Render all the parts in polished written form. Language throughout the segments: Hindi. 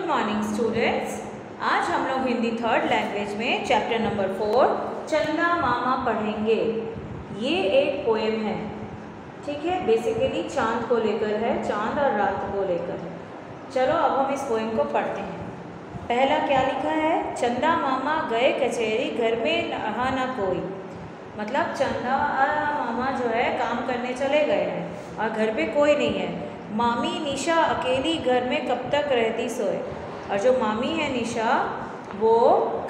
Good morning students. आज हम लोग हिंदी थर्ड लैंग्वेज में चैप्टर नंबर 4 चंदा मामा पढ़ेंगे। ये एक पोएम है, ठीक है। बेसिकली चांद को लेकर है, चांद और रात को लेकर है। चलो अब हम इस पोएम को पढ़ते हैं। पहला क्या लिखा है? चंदा मामा गए कचहरी, घर में रहा ना कोई। मतलब चंदा मामा जो है काम करने चले गए हैं और घर पे कोई नहीं है। मामी निशा अकेली घर में कब तक रहती सोए। और जो मामी है निशा, वो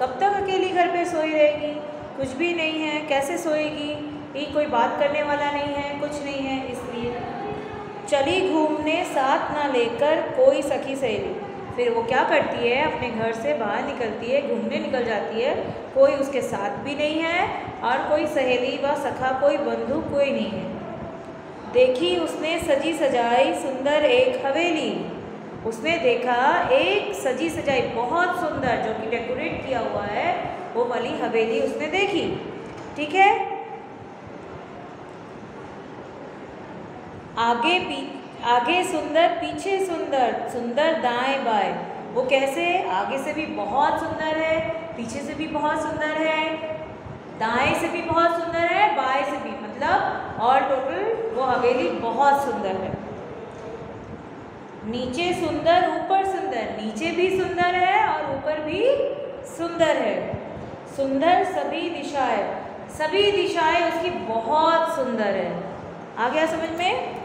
कब तक अकेली घर पे सोई रहेगी? कुछ भी नहीं है, कैसे सोएगी? ये कोई बात करने वाला नहीं है, कुछ नहीं है, इसलिए चली घूमने साथ ना लेकर कोई सखी सहेली। फिर वो क्या करती है, अपने घर से बाहर निकलती है, घूमने निकल जाती है। कोई उसके साथ भी नहीं है और कोई सहेली व सखा, कोई बंधु कोई नहीं है। देखी उसने सजी सजाई सुंदर एक हवेली। उसने देखा एक सजी सजाई बहुत सुंदर, जो कि डेकोरेट किया हुआ है, वो वाली हवेली उसने देखी, ठीक है। आगे सुंदर, पीछे सुंदर, सुंदर दाएं बाएं। वो कैसे? आगे से भी बहुत सुंदर है, पीछे से भी बहुत सुंदर है, दाएं से भी बहुत सुंदर है, बाएं से भी, मतलब ऑल टोटल वो हवेली बहुत सुंदर है। नीचे सुंदर, ऊपर सुंदर, नीचे भी सुंदर है और ऊपर भी सुंदर है। सुंदर सभी दिशाएं, सभी दिशाएं उसकी बहुत सुंदर है। आ गया समझ में?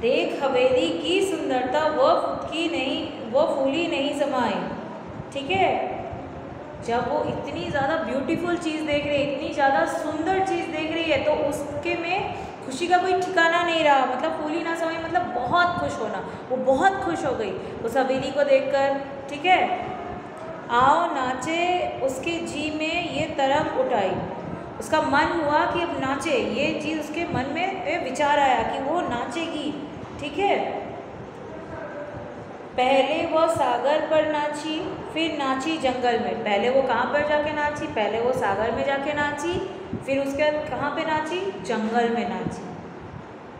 देख हवेली की सुंदरता, वो फूली नहीं समाई, ठीक है। जब वो इतनी ज़्यादा ब्यूटीफुल चीज़ देख रही है, इतनी ज़्यादा सुंदर चीज़ देख रही है, तो उसके में खुशी का कोई ठिकाना नहीं रहा। मतलब फूली ना समाई, मतलब बहुत खुश होना। वो बहुत खुश हो गई उस हवेली को देखकर, ठीक है। आओ नाचे उसके जी में ये तरंग उठाई। उसका मन हुआ कि अब नाचे, ये चीज़ उसके मन में विचार आया कि वो नाचेगी, ठीक है। पहले वो सागर पर नाची, फिर नाची जंगल में। पहले वो कहाँ पर जाके नाची? पहले वो सागर में जाके नाची, फिर उसके बाद कहाँ पे नाची? जंगल में नाची।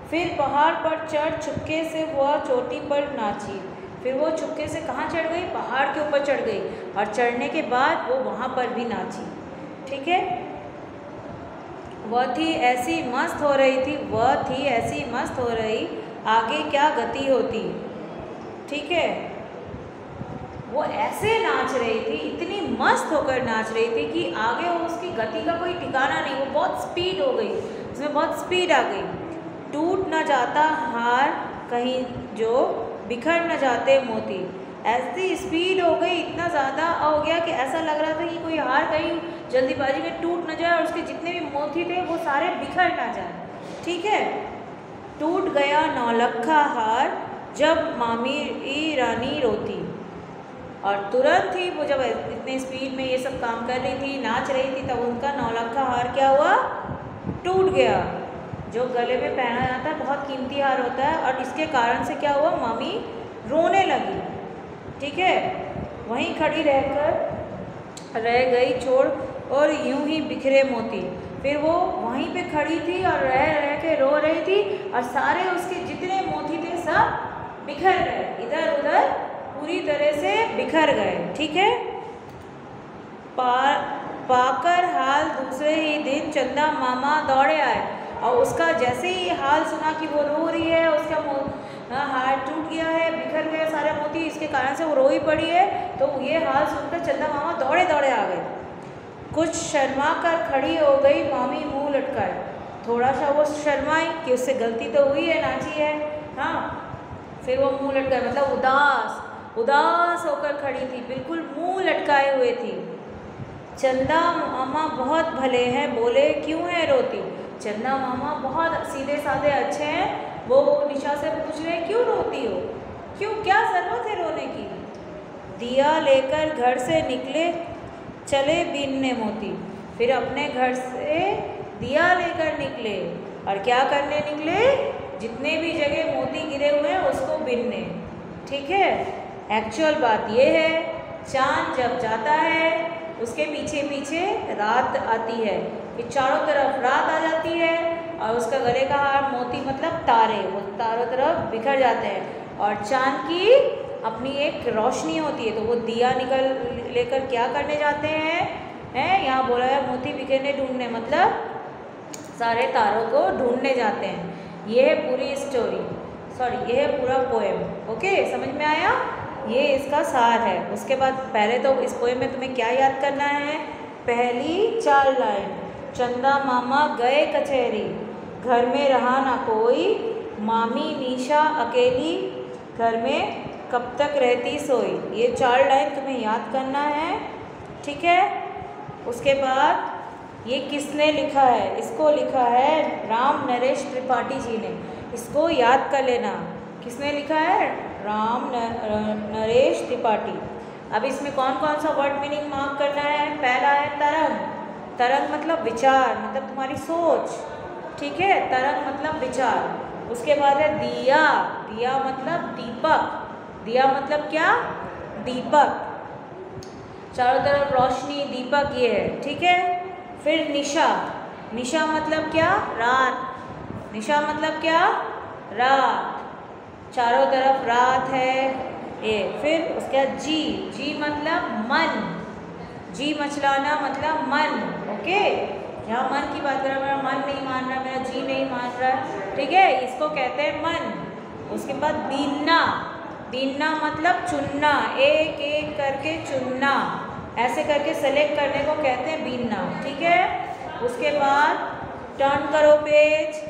फिर पहाड़ पर चढ़ चुपके से वह चोटी पर नाची। फिर वो चुपके से कहाँ चढ़ गई? पहाड़ के ऊपर चढ़ गई और चढ़ने के बाद वो वहाँ पर भी नाची, ठीक है। वह थी ऐसी मस्त हो रही थी, वह थी ऐसी मस्त हो रही, आगे क्या गति होती, ठीक है। वो ऐसे नाच रही थी, इतनी मस्त होकर नाच रही थी कि आगे उसकी गति का कोई ठिकाना नहीं। वो बहुत स्पीड हो गई, उसमें बहुत स्पीड आ गई। टूट न जाता हार कहीं जो, बिखर न जाते मोती। ऐसी स्पीड हो गई, इतना ज़्यादा हो गया कि ऐसा लग रहा था कि कोई हार कहीं जल्दीबाजी में टूट न जाए और उसके जितने भी मोती थे वो सारे बिखर ना जाए, ठीक है। टूट गया नौलखा हार जब मामी रानी रोती। और तुरंत ही वो जब इतने स्पीड में ये सब काम कर रही थी, नाच रही थी, तब उनका नौलखा हार क्या हुआ? टूट गया। जो गले में पहना जाता है, बहुत कीमती हार होता है, और इसके कारण से क्या हुआ? मामी रोने लगी, ठीक है। वहीं खड़ी रहकर रह गई छोड़ और यूं ही बिखरे मोती। फिर वो वहीं पे खड़ी थी और रह के रो रही थी और सारे उसके जितने मोती थे सब बिखर गए, इधर उधर पूरी तरह से बिखर गए, ठीक है। पाकर हाल दूसरे ही दिन चंदा मामा दौड़े आए और उसका जैसे ही हाल सुना कि वो रो रही है, उसका हार टूट गया है, बिखर गए सारे मोती, इसके कारण से वो रोई पड़ी है, तो ये हाल सुनकर चंदा मामा दौड़े दौड़े आ गए। कुछ शर्मा कर खड़ी हो गई मामी मुंह लटकाए। थोड़ा सा वो शर्माई कि उससे गलती तो हुई है, नाची है, हाँ। फिर वो मुंह लटकाए, मतलब उदास होकर खड़ी थी, बिल्कुल मुंह लटकाए हुए थी। चंदा मामा बहुत भले हैं, बोले क्यों है रोती। चंदा मामा बहुत सीधे साधे अच्छे हैं, वो निशा से पूछ रहे क्यों रोती हो, क्यों, क्या ज़रूरत है रोने की। दिया लेकर घर से निकले चले बीनने मोती। फिर अपने घर से दिया लेकर निकले और क्या करने निकले? जितने भी जगह मोती गिरे हुए हैं उसको बीनने, ठीक है। एक्चुअल बात ये है, चांद जब जाता है उसके पीछे पीछे रात आती है, फिर चारों तरफ रात आ जाती है और उसका गले का हार मोती मतलब तारे, वो चारों तरफ बिखर जाते हैं और चांद की अपनी एक रोशनी होती है, तो वो दिया लेकर क्या करने जाते हैं यहाँ बोला है मोती बिखेरने ढूंढने, मतलब सारे तारों को ढूंढने जाते हैं। ये है पूरी स्टोरी, सॉरी ये है पूरा पोएम। ओके, समझ में आया? ये इसका सार है। उसके बाद पहले तो इस पोएम में तुम्हें क्या याद करना है? पहली 4 लाइन, चंदा मामा गए कचहरी, घर में रहा ना कोई, मामी निशा अकेली, घर में कब तक रहती सोई। ये 4 लाइन तुम्हें याद करना है, ठीक है? उसके बाद ये किसने लिखा है? इसको लिखा है राम नरेश त्रिपाठी जी ने। इसको याद कर लेना, किसने लिखा है? राम नरेश त्रिपाठी। अब इसमें कौन कौन सा वर्ड मीनिंग मार्क करना है? पहला है तरंग। तरंग मतलब विचार, मतलब तुम्हारी सोच, ठीक है? तरंग मतलब विचार। उसके बाद है दिया। दिया मतलब दीपक। दिया मतलब क्या? दीपक। चारों तरफ रोशनी, दीपक ये है, ठीक है? फिर निशा। निशा मतलब क्या? रात। निशा मतलब क्या? रात। चारों तरफ रात है ये। फिर उसके बाद जी। जी मतलब मन। जी मचलाना मतलब मन। ओके, यहाँ मन की बात कर रहा, मेरा मन नहीं मान रहा, मेरा जी नहीं मान रहा, ठीक है? इसको कहते हैं मन। उसके बाद बीनना। बीनना मतलब चुनना, एक एक करके चुनना, ऐसे करके सेलेक्ट करने को कहते हैं बीनना, ठीक है? उसके बाद टर्न करो पेज।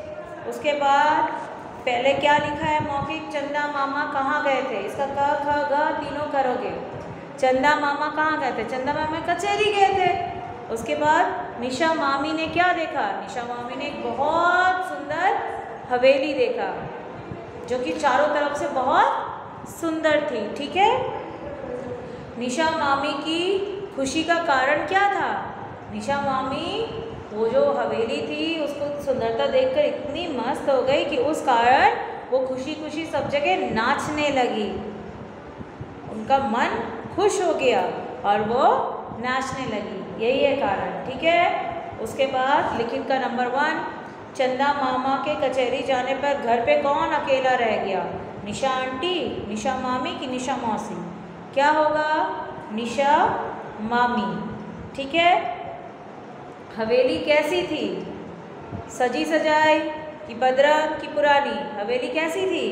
उसके बाद पहले क्या लिखा है? मौखिक चंदा मामा कहाँ गए थे? इसका क ख ग तीनों करोगे। चंदा मामा कहाँ गए थे? चंदा मामा कचहरी गए थे। उसके बाद निशा मामी ने क्या देखा? निशा मामी ने एक बहुत सुंदर हवेली देखा, जो कि चारों तरफ से बहुत सुंदर थी, ठीक है? निशा मामी की खुशी का कारण क्या था? निशा मामी वो जो हवेली थी उसको सुंदरता देखकर इतनी मस्त हो गई कि उस कारण वो खुशी खुशी सब जगह नाचने लगी। उनका मन खुश हो गया और वो नाचने लगी, यही है कारण, ठीक है? उसके बाद लिखित का नंबर 1, चंदा मामा के कचहरी जाने पर घर पे कौन अकेला रह गया? निशा आंटी, निशा मामी कि निशा मौसी? क्या होगा? निशा मामी, ठीक है? हवेली कैसी थी? सजी सजाई कि बदरंग की पुरानी? हवेली कैसी थी?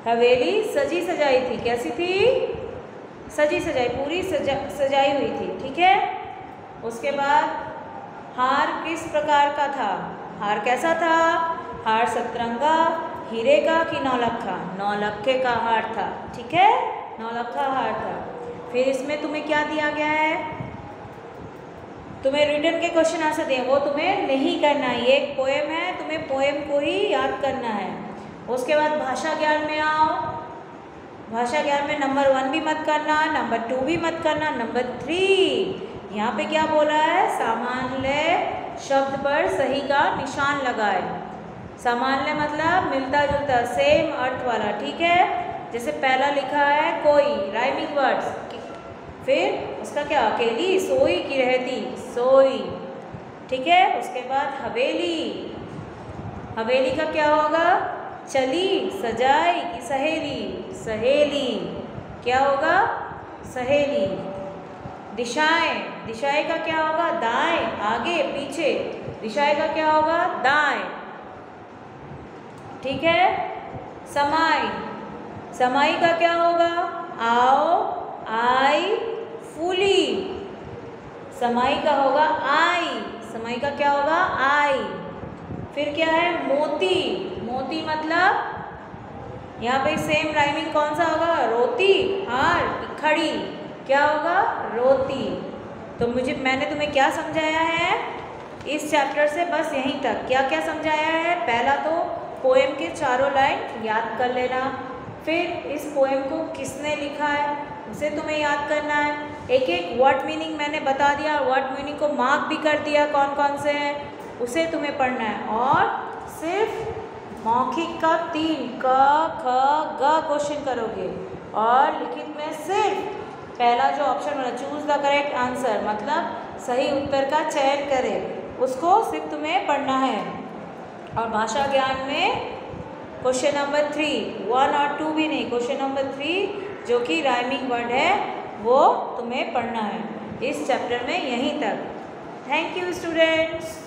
हवेली सजी सजाई थी। कैसी थी? सजी सजाई, पूरी सजाई हुई थी, ठीक है? उसके बाद हार किस प्रकार का था? हार कैसा था? हार सतरंगा, हीरे का कि नौलखा? नौलखे का हार था, ठीक है? नौलखा हार था। फिर इसमें तुम्हें क्या दिया गया है? तुम्हें रिटन के क्वेश्चन आंसर दिए, वो तुम्हें नहीं करना है। ये एक पोएम है, तुम्हें पोएम को ही याद करना है। उसके बाद भाषा ज्ञान में आओ। भाषा ज्ञान में नंबर 1 भी मत करना, नंबर 2 भी मत करना, नंबर 3 यहाँ पे क्या बोला है? सामान्य शब्द पर सही का निशान लगाए। सामान्य मतलब मिलता जुलता, सेम अर्थ वाला, ठीक है? जैसे पहला लिखा है कोई, राइमिंग वर्ड्स। फिर उसका क्या? अकेली, सोई की रहती? सोई, ठीक है? उसके बाद हवेली। हवेली का क्या होगा? चली, सजाई कि सहेली? सहेली। क्या होगा? सहेली। दिशाएं। दिशाएं का क्या होगा? दाएं, आगे, पीछे। दिशाएं का क्या होगा? दाएं, ठीक है? समाई। समाई का क्या होगा? आओ, आई, फूली। समाई का होगा आई। समाई का क्या होगा? आई। फिर क्या है? मोती। मोती मतलब यहाँ पे सेम राइमिंग कौन सा होगा? रोती, हार, खड़ी? क्या होगा? रोती। तो मैंने तुम्हें क्या समझाया है इस चैप्टर से? बस यहीं तक। क्या क्या समझाया है? पहला तो पोएम के चारों लाइन याद कर लेना। फिर इस पोएम को किसने लिखा है उसे तुम्हें याद करना है। एक एक वर्ड मीनिंग मैंने बता दिया, वर्ड मीनिंग को मार्क भी कर दिया कौन कौन से हैं, उसे तुम्हें पढ़ना है। और सिर्फ मौखिक का 3 क ख ग क्वेश्चन करोगे और लिखित में सिर्फ पहला जो ऑप्शन वाला चूज द करेक्ट आंसर, मतलब सही उत्तर का चयन करे, उसको सिर्फ तुम्हें पढ़ना है। और भाषा ज्ञान में क्वेश्चन नंबर 3, 1 और 2 भी नहीं, क्वेश्चन नंबर 3 जो कि राइमिंग वर्ड है वो तुम्हें पढ़ना है इस चैप्टर में यहीं तक। Thank you students.